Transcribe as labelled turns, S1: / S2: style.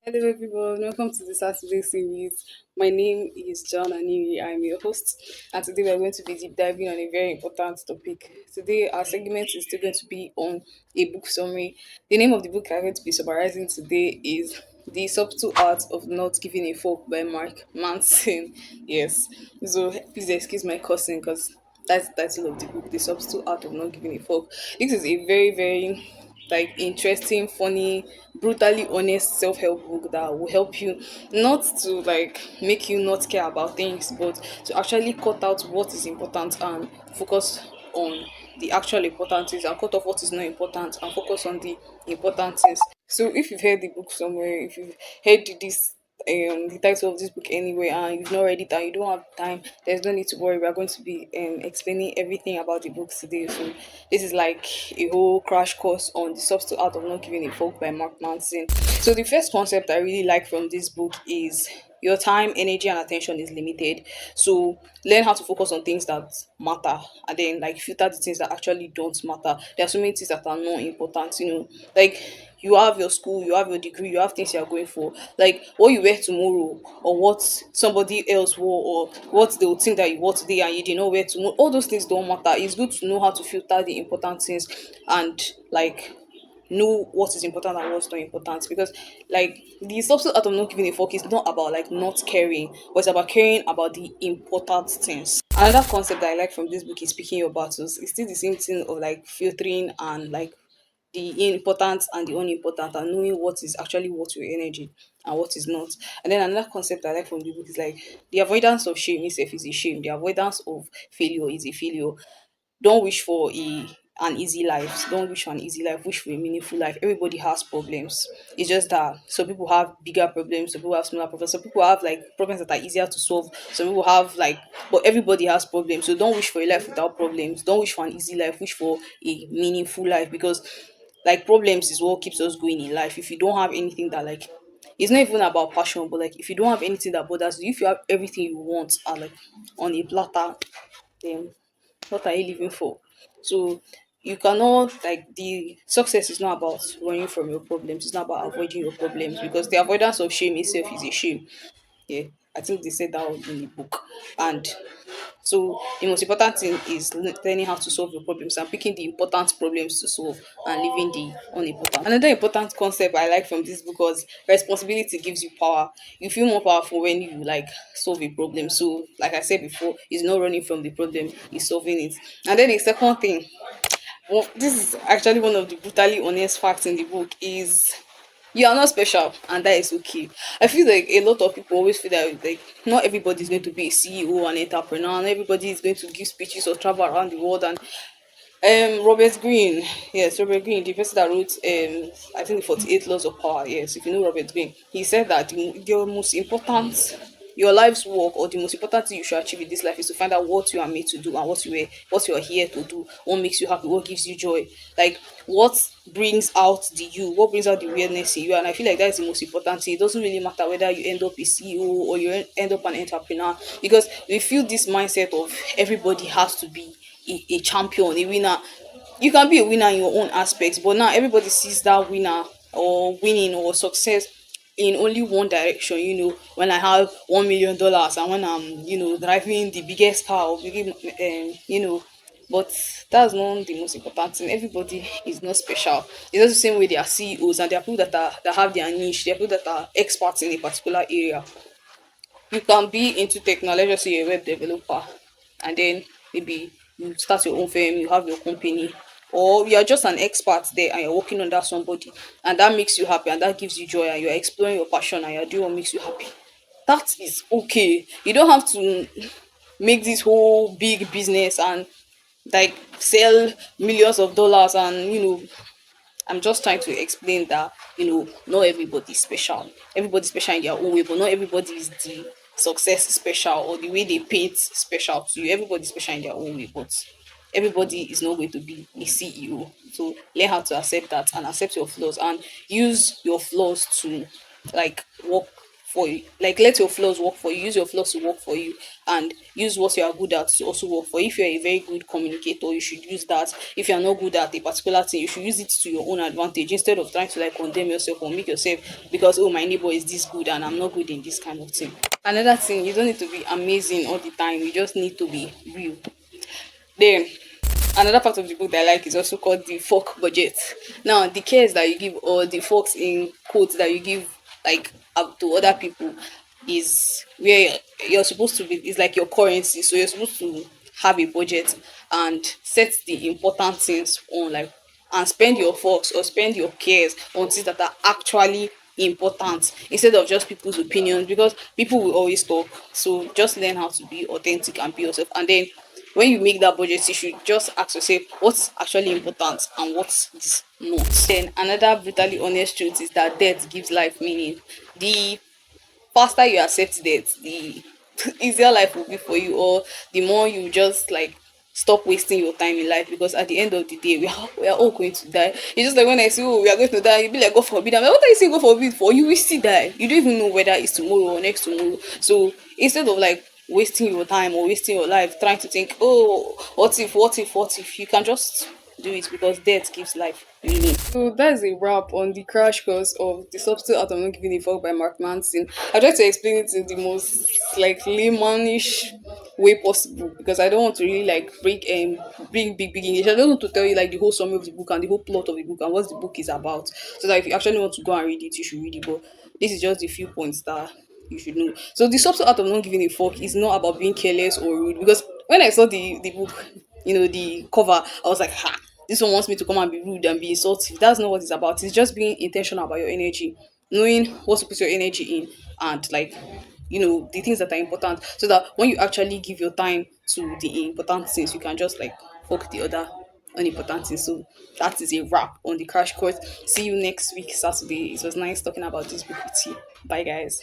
S1: Hello everyone, welcome to the Saturday series. My name is John Aniri. I'm your host, and today we're going to be deep diving on a very important topic. Today, our segment is still going to be on a book summary. The name of the book I'm going to be summarizing today is The Subtle Art of Not Giving a Fuck by Mark Manson. Yes, so please excuse my cussing because that's the title of the book, The Subtle Art of Not Giving a Fuck. This is a very like interesting, funny, brutally honest self-help book that will help you not to like make you not care about things, but to actually cut out what is important and focus on the actual important things and cut off what is not important and focus on the important things. So if you've heard the book somewhere, if you've heard this the title of this book anyway and you've not read it and you don't have time, there's no need to worry. We are going to be explaining everything about the book today. So this is like a whole crash course on the subtle art of not giving a fuck by Mark Manson. So the first concept I really like from this book is your time, energy, and attention is limited. So learn how to focus on things that matter and then like filter the things that actually don't matter. There are so many things that are not important, like you have your school, you have your degree, you have things you are going for. Like what you wear tomorrow, or what somebody else wore, or what they would think that you wore today and you did not wear tomorrow. All those things don't matter. It's good to know how to filter the important things and like know what is important and what's not important, because like the substance art of not giving a fuck is not about like not caring, but it's about caring about the important things. Another concept that I like from this book is picking your battles. It's still the same thing of like filtering and like the important and the unimportant, and knowing what is actually worth your energy and what is not. And then another concept I like from the book is like the avoidance of shame itself is a shame. The avoidance of failure is a failure. Don't wish for an easy life. Don't wish for an easy life. Wish for a meaningful life. Everybody has problems. It's just that some people have bigger problems. Some people have smaller problems. Some people have like problems that are easier to solve. Some people have like, but everybody has problems. So don't wish for a life without problems. Don't wish for an easy life. Wish for a meaningful life, because like problems is what keeps us going in life. If you don't have anything that like, it's not even about passion, but like if you don't have anything that bothers you, if you have everything you want like on a platter, then what are you living for? So you cannot like, the success is not about running from your problems, it's not about avoiding your problems, because the avoidance of shame itself is a shame. Yeah, I think they said that in the book. And so the most important thing is learning how to solve your problems and picking the important problems to solve and leaving the unimportant. Another important concept I like from this book was responsibility gives you power. You feel more powerful when you like solve a problem. So like I said before, it's not running from the problem, it's solving it. And then the second thing, well, this is actually one of the brutally honest facts in the book, is you are not special, and that is okay. I feel like a lot of people always feel that like not everybody is going to be a CEO and entrepreneur, and everybody is going to give speeches or travel around the world. And Robert Greene, yes, Robert Greene, the person that wrote I think the 48 Laws of Power. Yes, if you know Robert Greene, he said that your most important, your life's work, or the most important thing you should achieve in this life is to find out what you are made to do and what you are here to do, what makes you happy, what gives you joy, like what brings out the you, what brings out the weirdness in you. And I feel like that is the most important thing. It doesn't really matter whether you end up a CEO or you end up an entrepreneur, because we feel this mindset of everybody has to be a champion, a winner. You can be a winner in your own aspects, but now everybody sees that winner or winning or success in only one direction. When I have $1 million and when I'm, driving the biggest car or big, but that's not the most important thing. Everybody is not special. It's just the same way they are CEOs, and there are people that have their niche. There are people that are experts in a particular area. You can be into technology, let's say you're a web developer, and then maybe you start your own firm, you have your company, or you're just an expert there and you're working under somebody, and that makes you happy and that gives you joy, and you're exploring your passion and you're doing what makes you happy. That is okay. You don't have to make this whole big business and like sell millions of dollars. And I'm just trying to explain that, not everybody's special. Everybody's special in their own way, but not everybody is the success special, or the way they paint special to you. Everybody's special in their own way, but everybody is not going to be a CEO. So learn how to accept that and accept your flaws and use your flaws to like work for you. Like let your flaws work for you. Use your flaws to work for you, and use what you are good at to also work for you. If you're a very good communicator, you should use that. If you're not good at a particular thing, you should use it to your own advantage instead of trying to like condemn yourself or make yourself because oh my neighbor is this good and I'm not good in this kind of thing. Another thing, you don't need to be amazing all the time. You just need to be real. Then another part of the book that I like is also called the fork budget. Now, the cares that you give or the forks in quotes that you give like up to other people is where you're supposed to be. It's like your currency, so you're supposed to have a budget and set the important things on like and spend your forks or spend your cares on things that are actually important instead of just people's opinions because people will always talk. So just learn how to be authentic and be yourself, and then when you make that budget you should just ask yourself what's actually important and what is not. Then another brutally honest truth is that death gives life meaning. The faster you accept death, the easier life will be for you, or the more you just like stop wasting your time in life, because at the end of the day we are all going to die. It's just like when I say oh we are going to die, you be like God forbid. I'm like, what are you saying God forbid for? You will still die. You don't even know whether it's tomorrow or next tomorrow. So instead of like wasting your time or wasting your life trying to think oh what if you can just do it, because death gives life meaning. So that's a wrap on the crash course of The Subtle Art of Not Giving a Fuck by Mark Manson. I tried to explain it in the most like laymanish way possible because I don't want to really like bring big English. I don't want to tell you like the whole summary of the book and the whole plot of the book and what the book is about. So that if you actually want to go and read it, you should read it. But this is just the few points that you should know. So the subtle art of not giving a fuck is not about being careless or rude. Because when I saw the book, the cover, I was like, ha, this one wants me to come and be rude and be insultive. That's not what it's about. It's just being intentional about your energy, knowing what to put your energy in, and like the things that are important, so that when you actually give your time to the important things, you can just like fuck the other unimportant things. So that is a wrap on the crash course. See you next week Saturday. It was nice talking about this book with you. Bye guys.